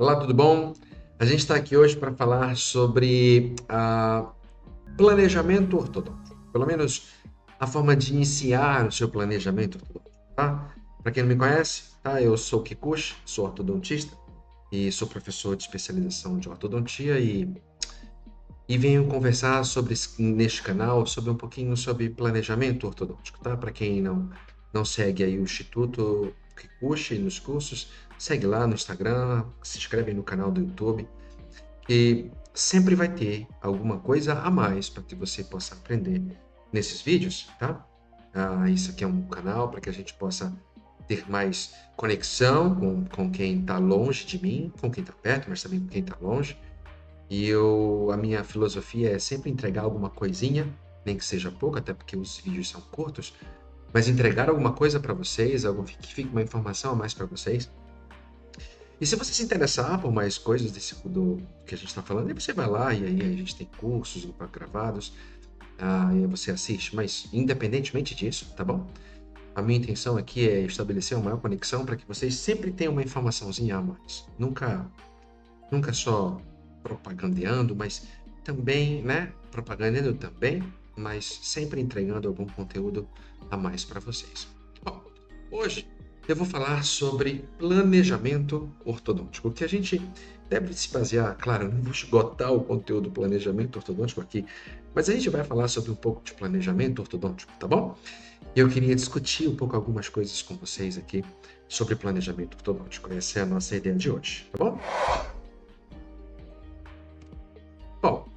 Olá, tudo bom? A gente está aqui hoje para falar sobre planejamento ortodôntico. Pelo menos a forma de iniciar o seu planejamento ortodôntico, tá? Para quem não me conhece, tá? Eu sou Kikuchi, sou ortodontista e sou professor de especialização de ortodontia e venho conversar neste canal sobre um pouquinho sobre planejamento ortodôntico, tá? Para quem não segue aí o Instituto Kikuchi nos cursos, segue lá no Instagram, se inscreve no canal do YouTube, que sempre vai ter alguma coisa a mais para que você possa aprender nesses vídeos, tá? Isso aqui é um canal para que a gente possa ter mais conexão com quem está longe de mim, com quem está perto, mas também com quem está longe. A minha filosofia é sempre entregar alguma coisinha, nem que seja pouco, até porque os vídeos são curtos, mas entregar alguma coisa para vocês, algo que fique uma informação a mais para vocês. E se você se interessar por mais coisas do que a gente está falando, aí você vai lá e aí a gente tem cursos gravados, e aí você assiste. Mas independentemente disso, tá bom? A minha intenção aqui é estabelecer uma maior conexão para que vocês sempre tenham uma informaçãozinha a mais. Nunca só propagandeando, mas também, né? Propagandando também, mas sempre entregando algum conteúdo a mais para vocês. Bom, hoje eu vou falar sobre planejamento ortodôntico, que a gente deve se basear, claro, eu não vou esgotar o conteúdo do planejamento ortodôntico aqui, mas a gente vai falar sobre um pouco de planejamento ortodôntico, tá bom? E eu queria discutir um pouco algumas coisas com vocês aqui sobre planejamento ortodôntico. Essa é a nossa ideia de hoje, tá bom? Bom,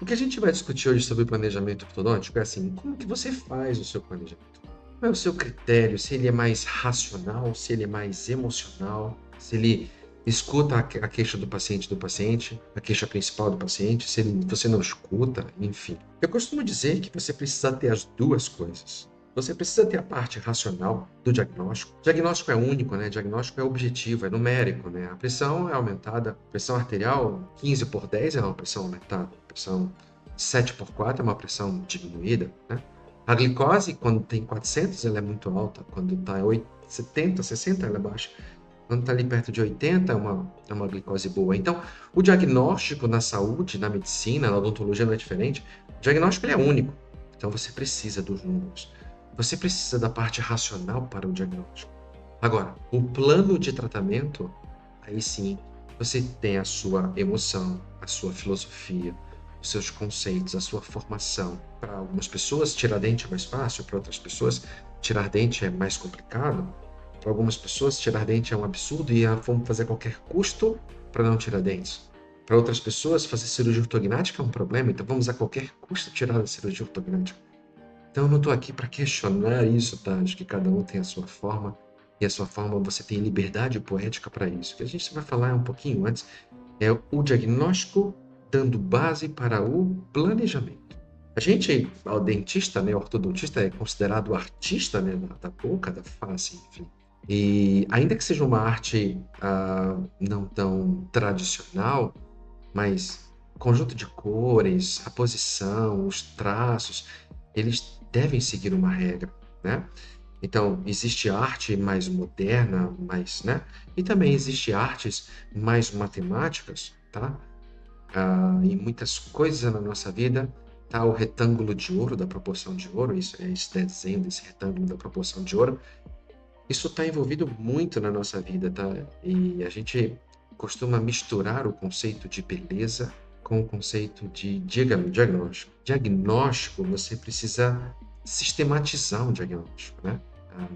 o que a gente vai discutir hoje sobre planejamento ortodôntico é assim, como que você faz o seu planejamento? Qual é o seu critério? Se ele é mais racional, se ele é mais emocional, se ele escuta a queixa do paciente, a queixa principal do paciente, você não escuta, enfim. Eu costumo dizer que você precisa ter as duas coisas. Você precisa ter a parte racional do diagnóstico. O diagnóstico é único, né? O diagnóstico é objetivo, é numérico, né? A pressão é aumentada, a pressão arterial 15/10 é uma pressão aumentada, a pressão 7/4 é uma pressão diminuída, né? A glicose, quando tem 400, ela é muito alta. Quando está 70, 60, ela é baixa. Quando está ali perto de 80, é uma glicose boa. Então, o diagnóstico na saúde, na medicina, na odontologia não é diferente. O diagnóstico ele é único. Então, você precisa dos números. Você precisa da parte racional para o diagnóstico. Agora, o plano de tratamento, aí sim, você tem a sua emoção, a sua filosofia, os seus conceitos, a sua formação. Para algumas pessoas, tirar dente é mais fácil, para outras pessoas, tirar dente é mais complicado. Para algumas pessoas, tirar dente é um absurdo e vão fazer a qualquer custo para não tirar dentes. Para outras pessoas, fazer cirurgia ortognática é um problema, então vamos a qualquer custo tirar a cirurgia ortognática. Então, eu não estou aqui para questionar isso, tá? Acho que cada um tem a sua forma, e a sua forma você tem liberdade poética para isso. O que a gente vai falar um pouquinho antes é o diagnóstico dando base para o planejamento. A gente, o dentista, né, o ortodontista é considerado o artista, né, da boca, da face, enfim. E ainda que seja uma arte não tão tradicional, mas o conjunto de cores, a posição, os traços, eles devem seguir uma regra, né? Então, existe arte mais moderna, né? E também existe artes mais matemáticas, tá? Em muitas coisas na nossa vida, tá o retângulo de ouro, da proporção de ouro, isso é esse desenho desse retângulo da proporção de ouro. Isso está envolvido muito na nossa vida, tá? E a gente costuma misturar o conceito de beleza com o conceito de diagnóstico. Diagnóstico, você precisa sistematizar um diagnóstico, né?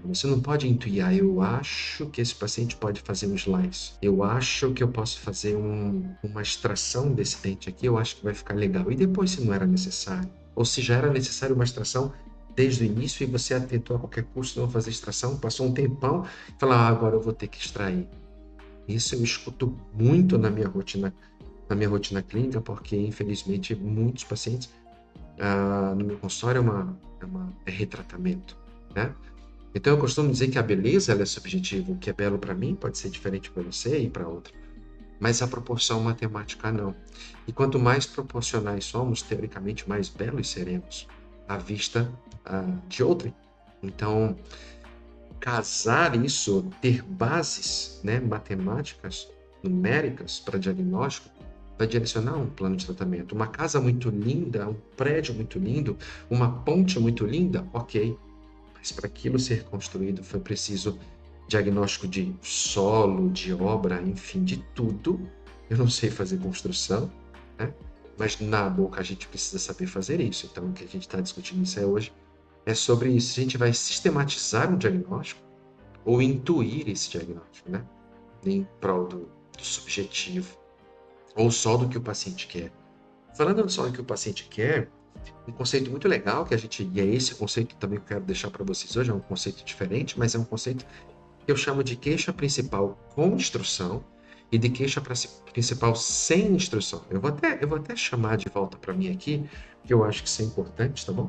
Você não pode intuir, eu acho que esse paciente pode fazer um slice. Eu acho que eu posso fazer uma extração desse dente aqui, eu acho que vai ficar legal. E depois, se não era necessário? Ou se já era necessário uma extração desde o início e você atentou a qualquer custo não fazer extração, passou um tempão e falou, agora eu vou ter que extrair. Isso eu escuto muito na minha rotina clínica, porque infelizmente muitos pacientes no meu consultório é retratamento, né? Então eu costumo dizer que a beleza ela é subjetiva, o que é belo para mim pode ser diferente para você e para outra, mas a proporção matemática não. E quanto mais proporcionais somos, teoricamente mais belos seremos à vista de outrem. Então, casar isso, ter bases, né, matemáticas, numéricas para diagnóstico, vai direcionar um plano de tratamento. Uma casa muito linda, um prédio muito lindo, uma ponte muito linda, ok. Mas para aquilo ser construído foi preciso diagnóstico de solo, de obra, enfim, de tudo. Eu não sei fazer construção, né? Mas na boca a gente precisa saber fazer isso. Então, o que a gente está discutindo isso hoje é sobre isso. Se a gente vai sistematizar um diagnóstico ou intuir esse diagnóstico, né? Em prol do subjetivo ou só do que o paciente quer. Falando só do que o paciente quer, um conceito muito legal que a gente, e é esse conceito que também eu quero deixar para vocês hoje, é um conceito diferente, mas é um conceito que eu chamo de queixa principal com instrução e de queixa principal sem instrução. Eu vou até chamar de volta para mim aqui, que eu acho que isso é importante, tá bom?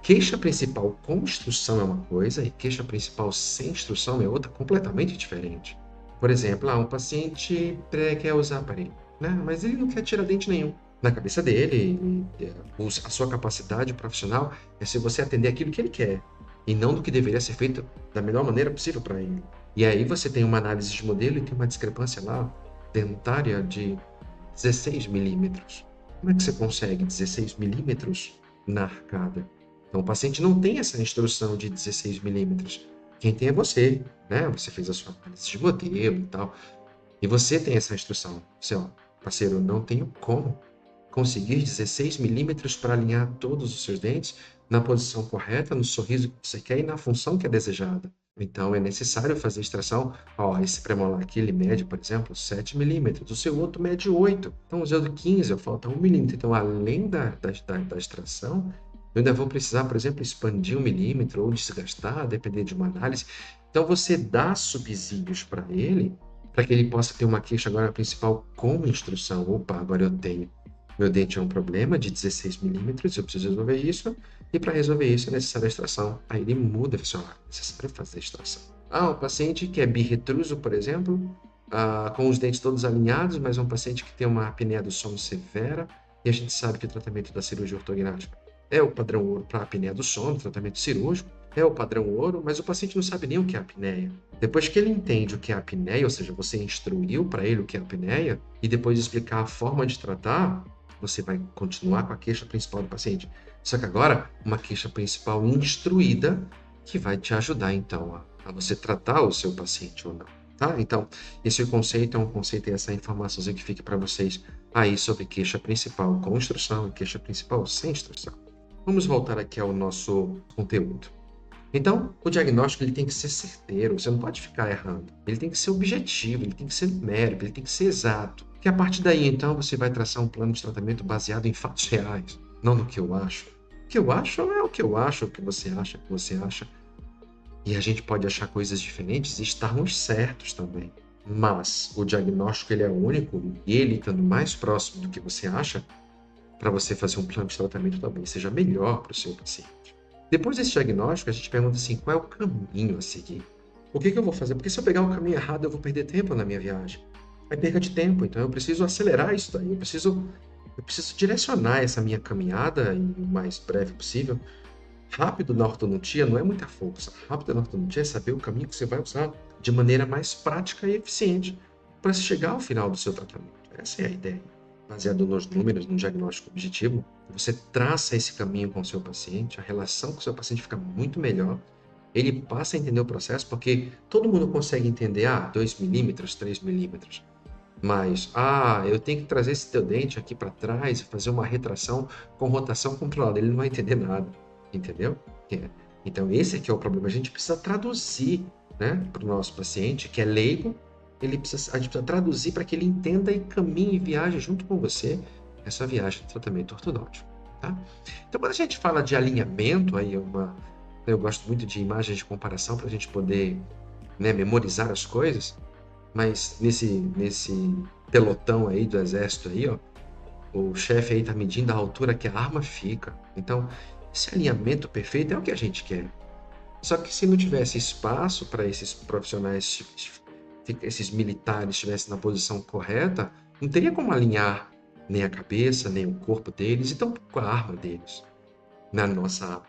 Queixa principal com instrução é uma coisa e queixa principal sem instrução é outra completamente diferente. Por exemplo, um paciente quer usar aparelho, né? Mas ele não quer tirar dente nenhum. Na cabeça dele, a sua capacidade profissional é se você atender aquilo que ele quer e não do que deveria ser feito da melhor maneira possível para ele. E aí você tem uma análise de modelo e tem uma discrepância lá dentária de 16 milímetros. Como é que você consegue 16 milímetros na arcada? Então, o paciente não tem essa instrução de 16 milímetros. Quem tem é você, né? Você fez a sua análise de modelo e tal. E você tem essa instrução. Você, ó, parceiro, eu não tenho como conseguir 16 milímetros para alinhar todos os seus dentes na posição correta, no sorriso que você quer e na função que é desejada. Então, é necessário fazer extração. Ó, esse premolar aqui, ele mede, por exemplo, 7 milímetros. O seu outro mede 8. Então, usando 15, falta 1 milímetro. Então, além da extração, eu ainda vou precisar, por exemplo, expandir 1 milímetro ou desgastar, depender de uma análise. Então, você dá subsídios para ele, para que ele possa ter uma queixa agora principal com instrução. Opa, agora eu tenho. Meu dente é um problema de 16 milímetros, eu preciso resolver isso, e para resolver isso é necessária a extração. Aí ele muda, fala assim, é necessário fazer a extração. Um paciente que é birretruso, por exemplo, com os dentes todos alinhados, mas um paciente que tem uma apneia do sono severa, e a gente sabe que o tratamento da cirurgia ortognática é o padrão ouro para a apneia do sono, tratamento cirúrgico, é o padrão ouro, mas o paciente não sabe nem o que é apneia. Depois que ele entende o que é apneia, ou seja, você instruiu para ele o que é apneia, e depois explicar a forma de tratar, você vai continuar com a queixa principal do paciente. Só que agora, uma queixa principal instruída que vai te ajudar, então, a você tratar o seu paciente ou não. Tá? Então, esse conceito é um conceito e essa informaçãozinha que fica para vocês aí sobre queixa principal com instrução e queixa principal sem instrução. Vamos voltar aqui ao nosso conteúdo. Então, o diagnóstico ele tem que ser certeiro, você não pode ficar errando. Ele tem que ser objetivo, ele tem que ser numérico, ele tem que ser exato. Que a partir daí, então, você vai traçar um plano de tratamento baseado em fatos reais, não no que eu acho. O que eu acho é o que eu acho, o que você acha, o que você acha. E a gente pode achar coisas diferentes e estarmos certos também. Mas o diagnóstico ele é único e ele estando mais próximo do que você acha, para você fazer um plano de tratamento também seja melhor para o seu paciente. Depois desse diagnóstico, a gente pergunta assim, qual é o caminho a seguir? O que eu vou fazer? Porque se eu pegar o caminho errado, eu vou perder tempo na minha viagem. É perca de tempo, então eu preciso acelerar isso daí, eu preciso direcionar essa minha caminhada o mais breve possível. Rápido na ortodontia não é muita força. Rápido na ortodontia é saber o caminho que você vai usar de maneira mais prática e eficiente para chegar ao final do seu tratamento. Essa é a ideia. Baseado nos números, no diagnóstico objetivo, você traça esse caminho com o seu paciente, a relação com o seu paciente fica muito melhor. Ele passa a entender o processo, porque todo mundo consegue entender, 2 milímetros, 3 milímetros. Mas, eu tenho que trazer esse teu dente aqui para trás e fazer uma retração com rotação controlada. Ele não vai entender nada, entendeu? Então, esse aqui é o problema. A gente precisa traduzir, né, para o nosso paciente, que é leigo, a gente precisa traduzir para que ele entenda e caminhe e viaje junto com você essa viagem de tratamento ortodôntico, tá? Então, quando a gente fala de alinhamento, eu gosto muito de imagens de comparação para a gente poder, né, memorizar as coisas. Mas nesse pelotão aí do exército aí, ó, o chefe aí tá medindo a altura que a arma fica. Então, esse alinhamento perfeito é o que a gente quer. Só que se não tivesse espaço para esses profissionais, esses militares estivessem na posição correta, não teria como alinhar nem a cabeça, nem o corpo deles, e tampouco a arma deles. Na nossa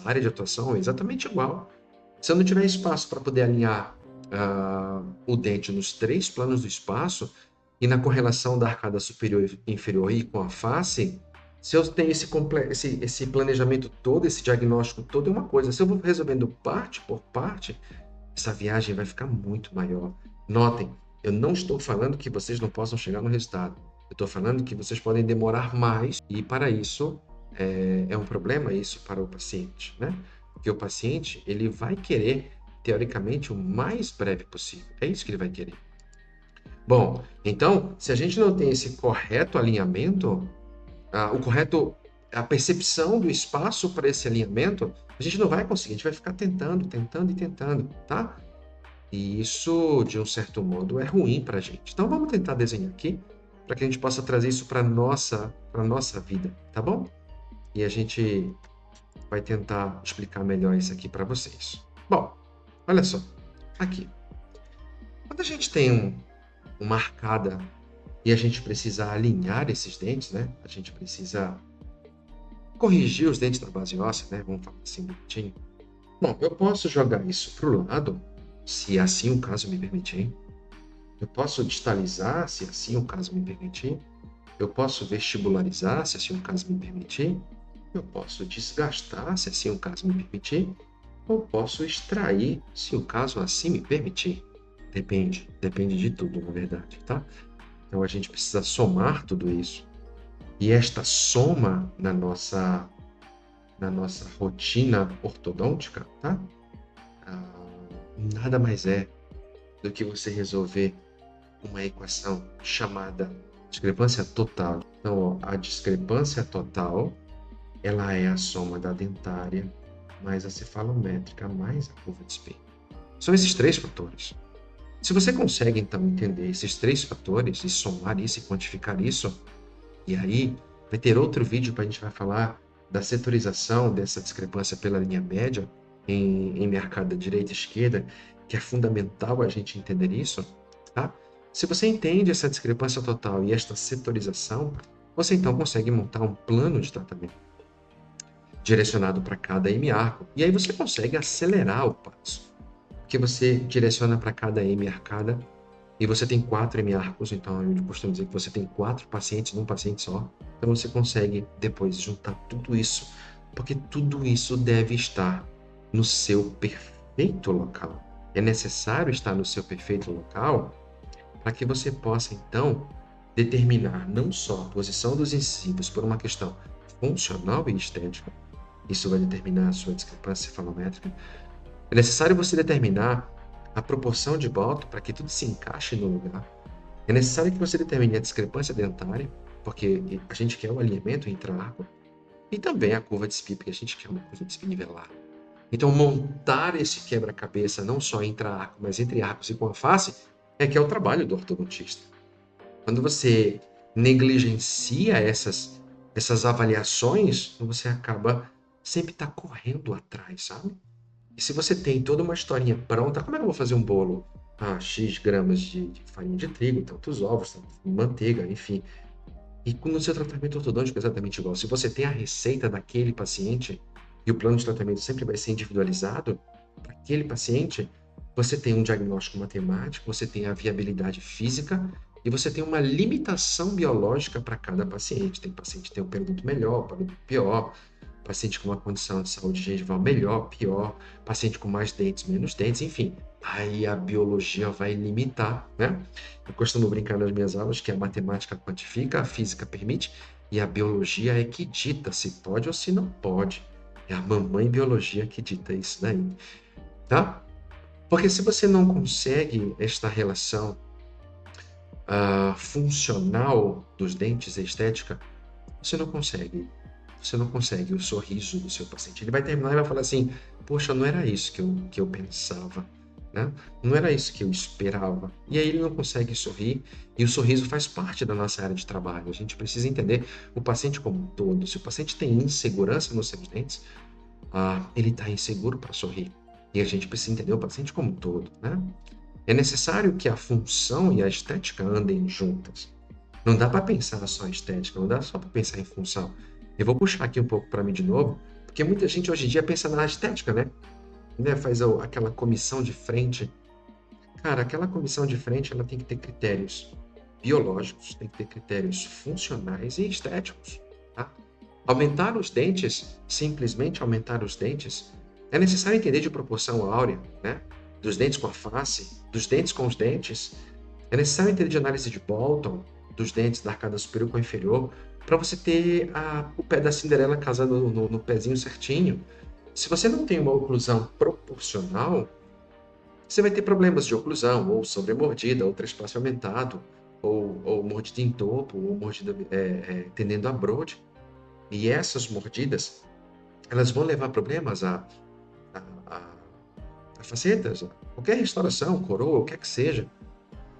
área de atuação é exatamente igual. Se eu não tiver espaço para poder alinhar o dente nos 3 planos do espaço e na correlação da arcada superior e inferior e com a face, se eu tenho esse planejamento todo, esse diagnóstico todo, é uma coisa. Se eu vou resolvendo parte por parte, essa viagem vai ficar muito maior. Notem, eu não estou falando que vocês não possam chegar no resultado. Eu estou falando que vocês podem demorar mais e para isso é um problema isso para o paciente, né? Porque o paciente ele vai querer teoricamente o mais breve possível. É isso que ele vai querer. Bom, então, se a gente não tem esse correto alinhamento, a percepção do espaço para esse alinhamento, a gente não vai conseguir, a gente vai ficar tentando, tentando e tentando, tá? E isso, de um certo modo, é ruim para a gente. Então, vamos tentar desenhar aqui para que a gente possa trazer isso para nossa vida, tá bom? E a gente vai tentar explicar melhor isso aqui para vocês. Bom, olha só, aqui. Quando a gente tem uma arcada e a gente precisa alinhar esses dentes, né? A gente precisa corrigir os dentes da base óssea, né? Vamos falar assim bonitinho. Bom, eu posso jogar isso para o lado, se assim o caso me permitir. Eu posso distalizar, se assim o caso me permitir. Eu posso vestibularizar, se assim o caso me permitir. Eu posso desgastar, se assim o caso me permitir. Ou posso extrair, se o caso assim me permitir. Depende de tudo, na verdade, tá? Então a gente precisa somar tudo isso. E esta soma na nossa rotina ortodôntica, tá? Nada mais é do que você resolver uma equação chamada discrepância total. Então, ó, a discrepância total, ela é a soma da dentária mais a cefalométrica mais a curva de Spin. São esses 3 fatores. Se você consegue, então, entender esses 3 fatores e somar isso e quantificar isso, e aí vai ter outro vídeo para a gente vai falar da setorização dessa discrepância pela linha média em arcada direita e esquerda, que é fundamental a gente entender isso, tá? Se você entende essa discrepância total e esta setorização, você então consegue montar um plano de tratamento direcionado para cada hemiarco. E aí você consegue acelerar o passo, porque você direciona para cada hemiarcada e você tem 4 hemiarcos, então eu costumo dizer que você tem 4 pacientes num paciente só. Então você consegue depois juntar tudo isso, porque tudo isso deve estar no seu perfeito local. É necessário estar no seu perfeito local para que você possa então determinar não só a posição dos incisivos por uma questão funcional e estética, isso vai determinar a sua discrepância cefalométrica. É necessário você determinar a proporção de boto para que tudo se encaixe no lugar. É necessário que você determine a discrepância dentária, porque a gente quer o alinhamento intra-arco, e também a curva de Spee, porque a gente quer uma curva de Spee nivelada. Então, montar esse quebra-cabeça não só intra-arco, mas entre arcos e com a face, é que é o trabalho do ortodontista. Quando você negligencia essas avaliações, você acaba sempre tá correndo atrás, sabe? E se você tem toda uma historinha pronta, como é que eu vou fazer um bolo? X gramas de farinha de trigo, tantos ovos, manteiga, enfim. E no seu tratamento ortodôntico é exatamente igual. Se você tem a receita daquele paciente, e o plano de tratamento sempre vai ser individualizado para aquele paciente, você tem um diagnóstico matemático, você tem a viabilidade física e você tem uma limitação biológica para cada paciente. Tem paciente que tem um periodonto melhor, periodonto pior, paciente com uma condição de saúde gengival melhor, pior, paciente com mais dentes, menos dentes, enfim. Aí a biologia vai limitar, né? Eu costumo brincar nas minhas aulas que a matemática quantifica, a física permite, e a biologia é que dita se pode ou se não pode. É a mamãe biologia que dita isso daí, tá? Porque se você não consegue esta relação funcional dos dentes e estética, você não consegue. Você não consegue o sorriso do seu paciente. Ele vai terminar e vai falar assim: poxa, não era isso que eu pensava, né? Não era isso que eu esperava. E aí ele não consegue sorrir, e o sorriso faz parte da nossa área de trabalho. A gente precisa entender o paciente como um todo. Se o paciente tem insegurança nos seus dentes, ele está inseguro para sorrir. E a gente precisa entender o paciente como um todo, né? É necessário que a função e a estética andem juntas. Não dá para pensar só em estética, não dá só para pensar em função. Eu vou puxar aqui um pouco para mim de novo, porque muita gente hoje em dia pensa na estética, né? Faz aquela comissão de frente Cara, aquela comissão de frente, ela tem que ter critérios biológicos, tem que ter critérios funcionais e estéticos, tá? Aumentar os dentes, simplesmente aumentar os dentes, é necessário entender de proporção áurea, né? Dos dentes com a face, dos dentes com os dentes. É necessário entender de análise de Bolton, dos dentes da arcada superior com a inferior, para você ter o pé da Cinderela casado no pezinho certinho. Se você não tem uma oclusão proporcional, você vai ter problemas de oclusão, ou sobremordida, ou trespasse aumentado, ou mordida em topo, ou mordida tendendo a brode. E essas mordidas, elas vão levar problemas a, a, a facetas, a qualquer restauração, coroa, o que é que seja.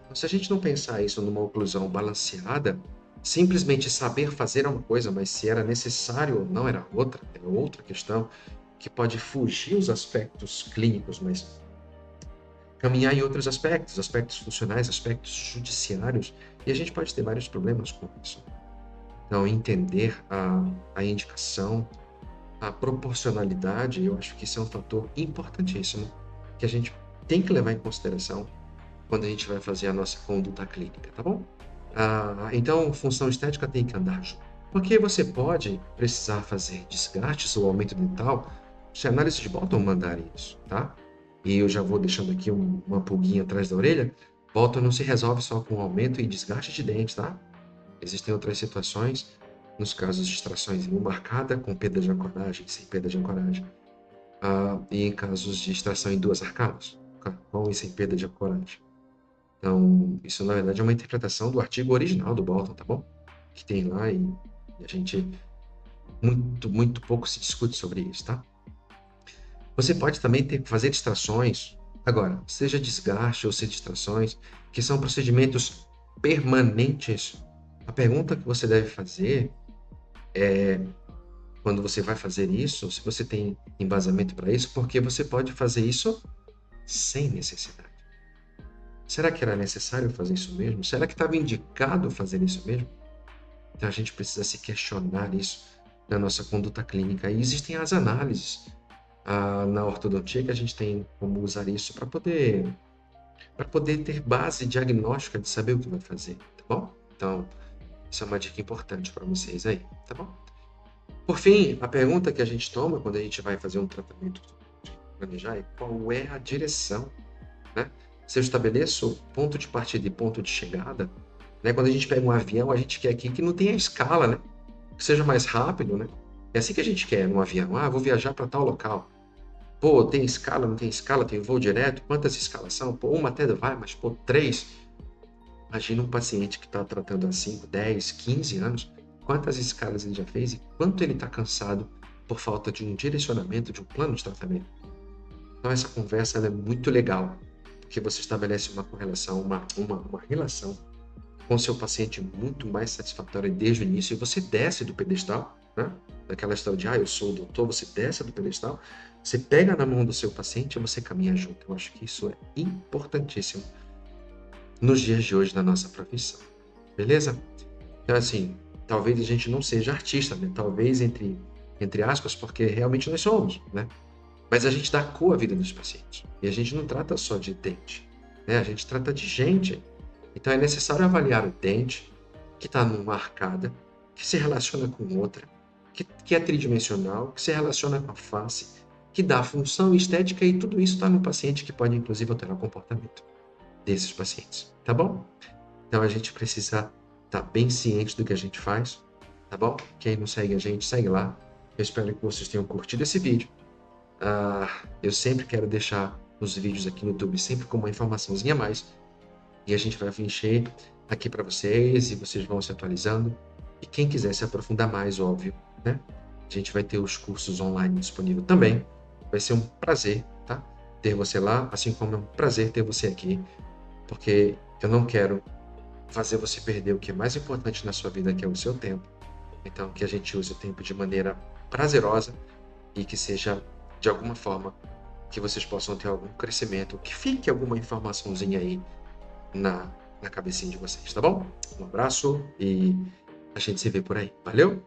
Então, se a gente não pensar isso numa oclusão balanceada, simplesmente saber fazer é uma coisa, mas se era necessário ou não era outra questão, que pode fugir os aspectos clínicos, mas caminhar em outros aspectos, aspectos funcionais, aspectos judiciários, e a gente pode ter vários problemas com isso. Então, entender a indicação, a proporcionalidade, eu acho que isso é um fator importantíssimo que a gente tem que levar em consideração quando a gente vai fazer a nossa conduta clínica, tá bom? Então, função estética tem que andar junto. Porque você pode precisar fazer desgastes ou aumento dental se a análise de Bolton mandar isso, tá? E eu já vou deixando aqui uma pulguinha atrás da orelha. Bolton não se resolve só com aumento e desgaste de dentes, tá? Existem outras situações, nos casos de extrações em uma arcada, com perda de ancoragem, sem perda de ancoragem. E em casos de extração em duas arcadas, com e sem perda de ancoragem. Então, isso na verdade é uma interpretação do artigo original do Bolton, tá bom? Que tem lá e a gente muito pouco se discute sobre isso, tá? Você pode também fazer distrações, agora, seja desgaste ou seja distrações, que são procedimentos permanentes. A pergunta que você deve fazer quando você vai fazer isso, se você tem embasamento para isso, porque você pode fazer isso sem necessidade. Será que era necessário fazer isso mesmo? Será que estava indicado fazer isso mesmo? Então a gente precisa se questionar isso na nossa conduta clínica. E existem as análises na ortodontia que a gente tem como usar isso para poder ter base diagnóstica de saber o que vai fazer, tá bom? Então, isso é uma dica importante para vocês aí, tá bom? Por fim, a pergunta que a gente toma quando a gente vai fazer um tratamento de planejar é qual é a direção, né? Se eu estabeleço ponto de partida e ponto de chegada, né? Quando a gente pega um avião, a gente quer aqui que não tenha escala, né? Que seja mais rápido, né? É assim que a gente quer no avião. Vou viajar para tal local. Pô, tem escala, não tem escala, tem voo direto? Quantas escalas são? Pô, uma até vai, mas pô, três. Imagina um paciente que está tratando há 5, 10, 15 anos, quantas escalas ele já fez e quanto ele está cansado por falta de um direcionamento, de um plano de tratamento. Então essa conversa ela é muito legal, porque você estabelece uma correlação, uma relação com o seu paciente muito mais satisfatória desde o início, e você desce do pedestal, né? Daquela história de, eu sou o doutor, você desce do pedestal, você pega na mão do seu paciente e você caminha junto. Eu acho que isso é importantíssimo nos dias de hoje na nossa profissão. Beleza? Então, assim, talvez a gente não seja artista, né? Talvez entre aspas, porque realmente nós somos, né? Mas a gente dá cor à vida dos pacientes. E a gente não trata só de dente, né? A gente trata de gente. Então é necessário avaliar o dente que está numa arcada, que se relaciona com outra, que é tridimensional, que se relaciona com a face, que dá função estética e tudo isso está no paciente que pode inclusive alterar o comportamento desses pacientes, tá bom? Então a gente precisa estar bem ciente do que a gente faz, tá bom? Quem não segue a gente, segue lá. Eu espero que vocês tenham curtido esse vídeo. Eu sempre quero deixar os vídeos aqui no YouTube sempre com uma informaçãozinha a mais. E a gente vai encher aqui para vocês e vocês vão se atualizando. E quem quiser se aprofundar mais, óbvio, né? A gente vai ter os cursos online disponíveis também. Vai ser um prazer, tá? Ter você lá, assim como é um prazer ter você aqui, porque eu não quero fazer você perder o que é mais importante na sua vida, que é o seu tempo. Então, que a gente use o tempo de maneira prazerosa e que seja, de alguma forma, que vocês possam ter algum crescimento, que fique alguma informaçãozinha aí na cabecinha de vocês, tá bom? Um abraço e a gente se vê por aí. Valeu?